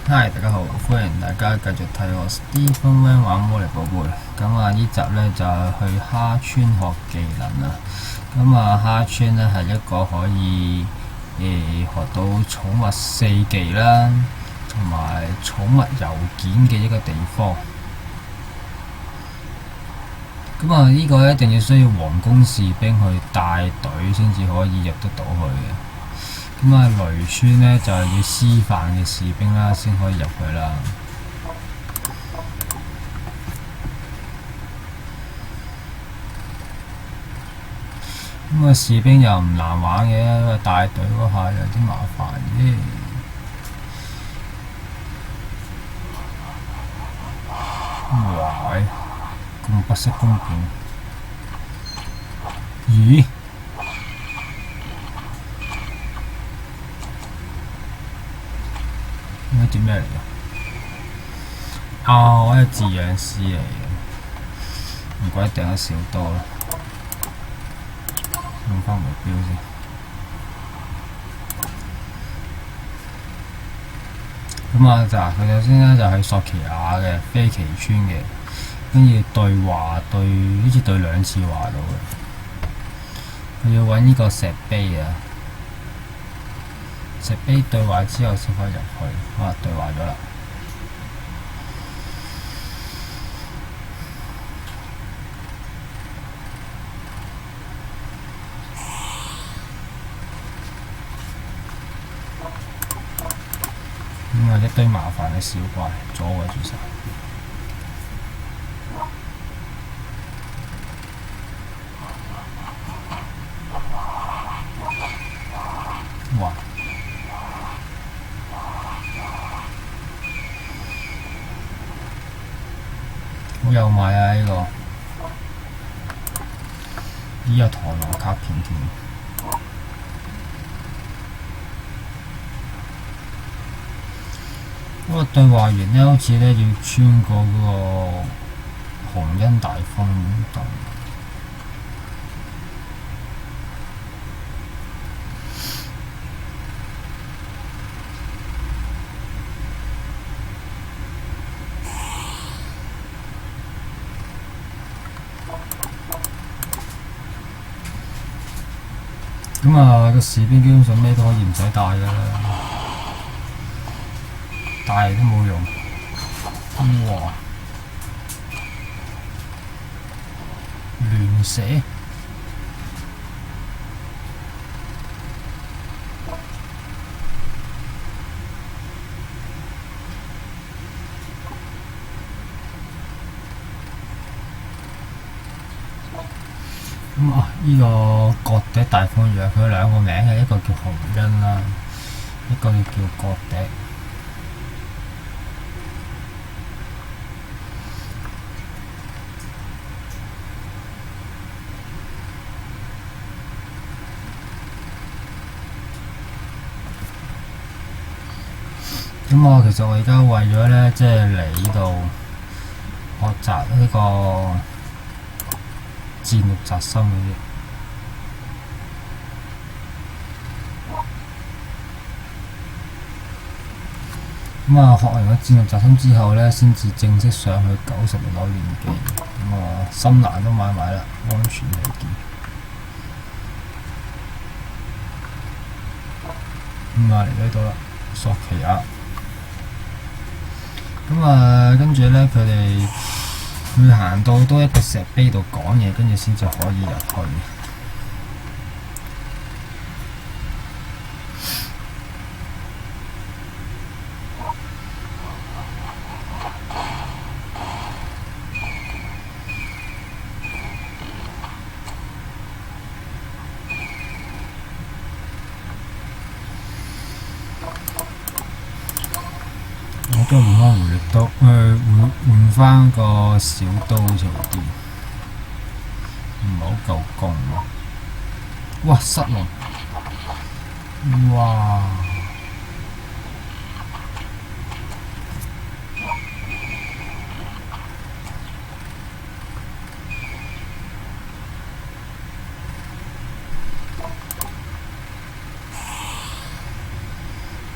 嗨，大家好，歡迎大家繼續睇我 Stephen Wang 玩魔力寶貝。咁啊，呢集呢就係去蝦村學技能啊。咁啊，蝦村呢係一個可以學到寵物4技啦，同埋寵物郵件嘅一個地方。咁啊，呢個一定要需要皇宮士兵去帶隊先至可以入得到去嘅。咁啊，雷村呢就係要師範嘅士兵啦，先可以入去啦。咁啊，士兵又唔難玩嘅，因為帶隊嗰下有啲麻煩啫。哇！咁不識公平。咦？應該點咩嚟㗎？我係飼養師嚟嘅，唔怪得掟得少多啦。用翻目標先。咁啊，佢首先咧就係索奇亞嘅飛奇村嘅，跟住對話好似對2次話到嘅。佢要揾呢個石碑啊！石碑對話之後先可以入去。對話咗啦。一堆麻煩嘅小怪阻礙住晒。哇！好有賣啊！呢個咦有螳螂卡片添。嗰個對話完呢，好似呢要穿過嗰個紅恩大風洞。咁啊，個士兵基本上咩都可以唔使帶㗎啦。帶都冇用。哇！亂寫。咁啊，呢個角笛大風雨佢有2個名嘅，一個叫紅恩啦，一個叫角笛。咁其實我而家為咗呢，即係嚟呢度學習呢個戰六雜心嘅啫。學完個戰六雜心之後呢，先至正式上去90樓練技。深藍都買埋啦，安全起見。嚟呢度啦，索奇亞。跟住呢，佢哋會行到多一個石碑度講嘢，跟住先至可以入去。我都換翻回力刀，換翻個小刀好似好啲，唔係好夠攻喎。哇！失龍，哇！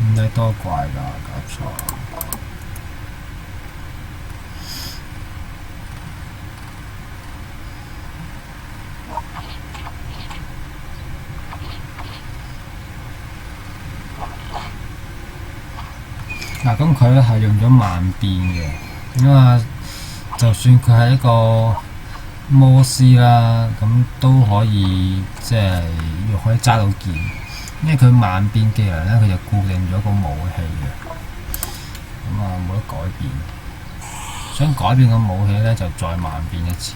唔使多怪㗎，搞錯。嗱，咁佢咧係用咗萬變嘅，咁啊，就算佢係一個摩斯啦，咁都可以即係可以揸到劍，因為佢萬變技能咧，佢就固定咗個武器嘅，咁啊冇得改變。想改變個武器咧，就再萬變一次。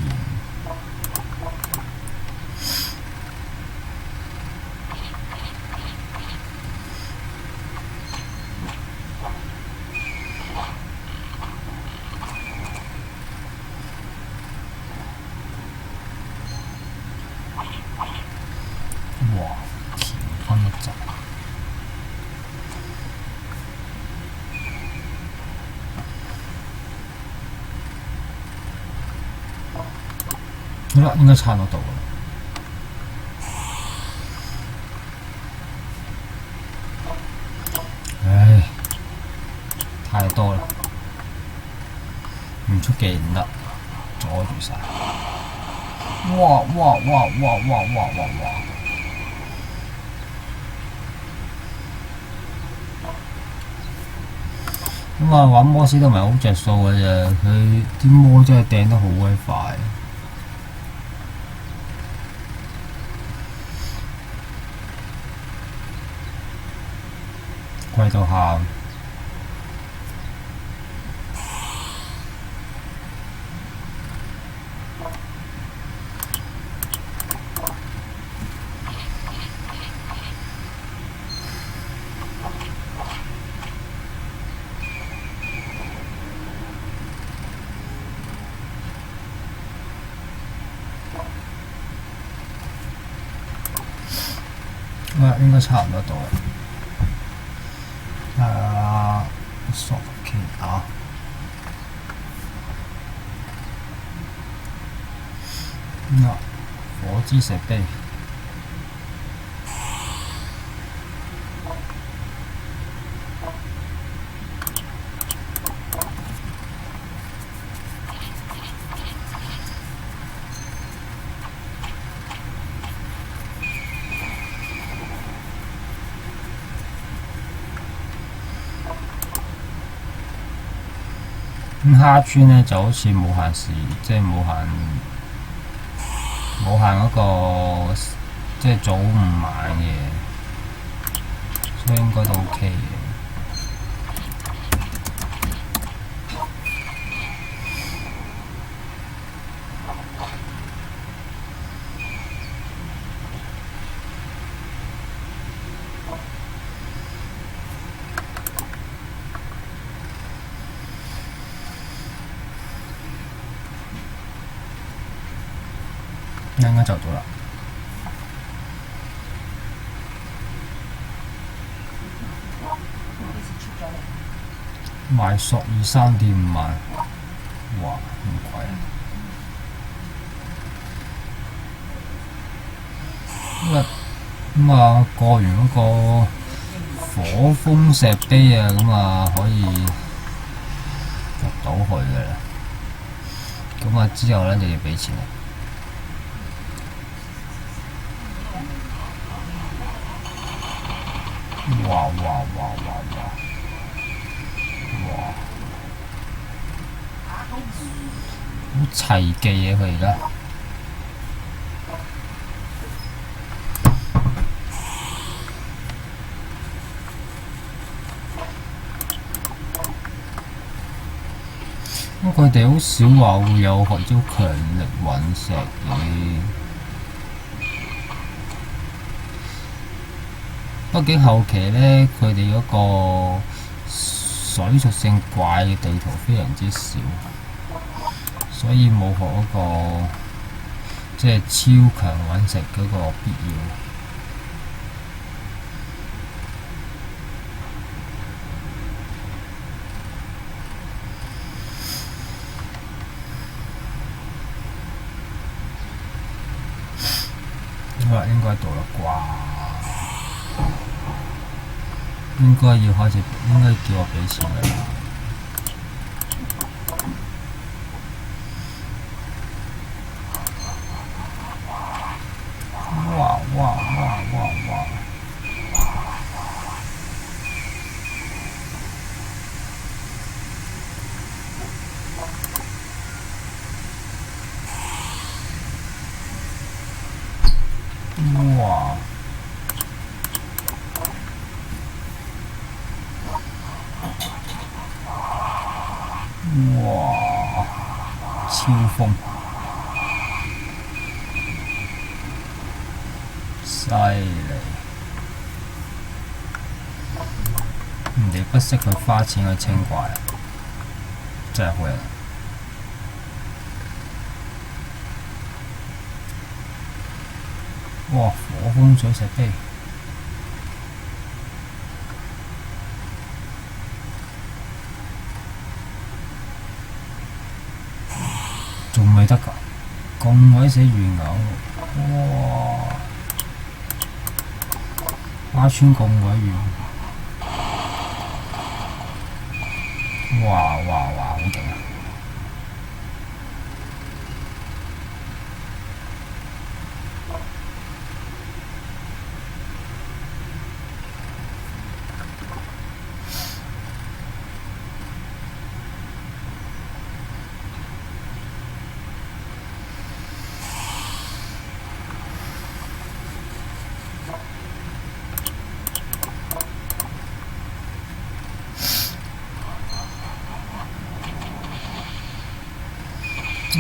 哇！乾坤一集。好啦，應該差唔多到啦。唉，太多啦，唔出技唔得，阻住晒。哇哇哇哇哇哇哇哇！咁啊，玩摩斯都唔係好着數嘅啫，佢啲魔真係掟得好鬼快。貴到喊。應該差唔多到啦。索奇亞，火之石碑。咁蝦村咧就好似無限時，即係無限嗰個，即係早午晚嘅，所以應該都 OK 嘅。應該就到啦。賣索爾3.5萬，哇咁貴啊！咁啊過完嗰個火風石碑啊，咁啊可以入到去嘅啦。咁啊之後咧就要俾錢啦。哇哇哇哇哇！哇！好齊技啊！佢而家咁佢哋好少話會有學招強力隕石嘅。畢竟後期呢，佢哋嗰個水屬性怪嘅地圖非常之少，所以冇學嗰個即係超強隕石嗰個必要。應該到啦啩？應該要開始，應該叫我俾錢㗎啦。哇哇哇哇哇！哇！哇！超風，犀利！人哋不惜去花錢去清怪，真係好人。哇！火風水石碑，仲未得㗎，咁鬼死遠㗎！哇！花村咁鬼遠，哇！好勁啊！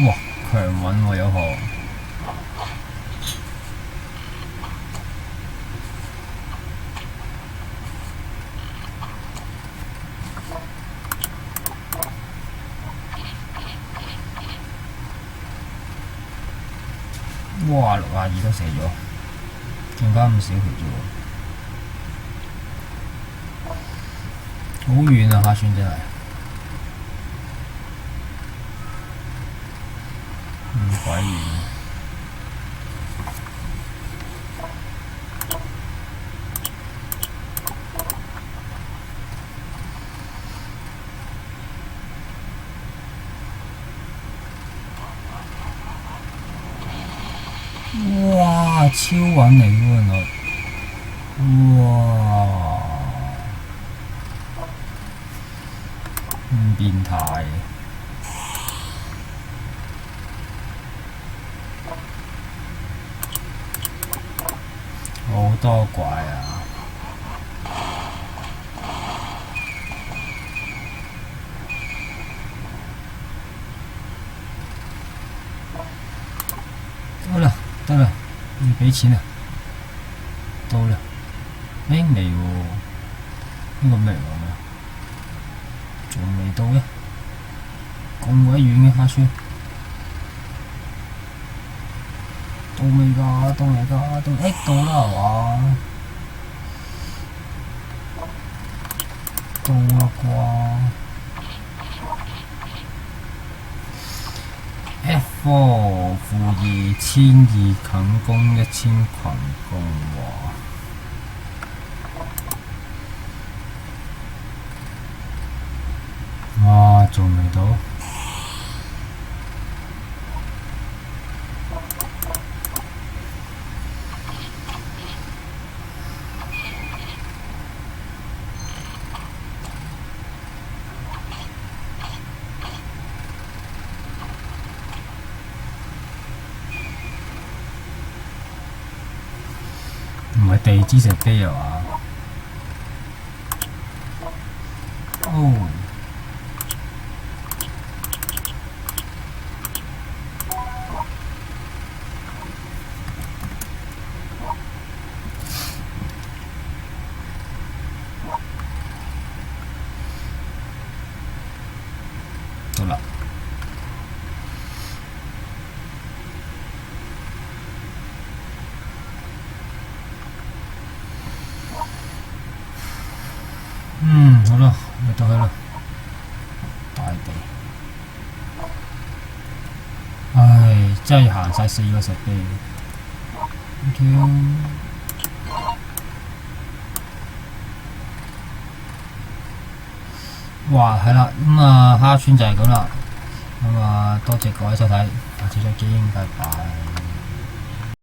哇！強穩喎有號，哇！62都射咗，仲加咁少條啫喎，好遠啊！下村真係咁鬼遠。哇！超穩嚟喎原來，哇！咁變態，好多怪啊！得啦，要畀錢啦，到啦，未喎？呢個咩嚟㗎？仲未到嘅，咁鬼遠嘅下村，到未㗎？到未㗎？到啦係嘛？到啦啩？F4-2200近攻1000群攻喎！哇！仲未到？唔係地支石碑啊嘛？哦，到啦。好啦，入到去啦，大地。唉，真係要行晒4個石碑。Thank you。哇，係啦，蝦村就係咁啦。多謝各位收睇，下次再見，拜拜。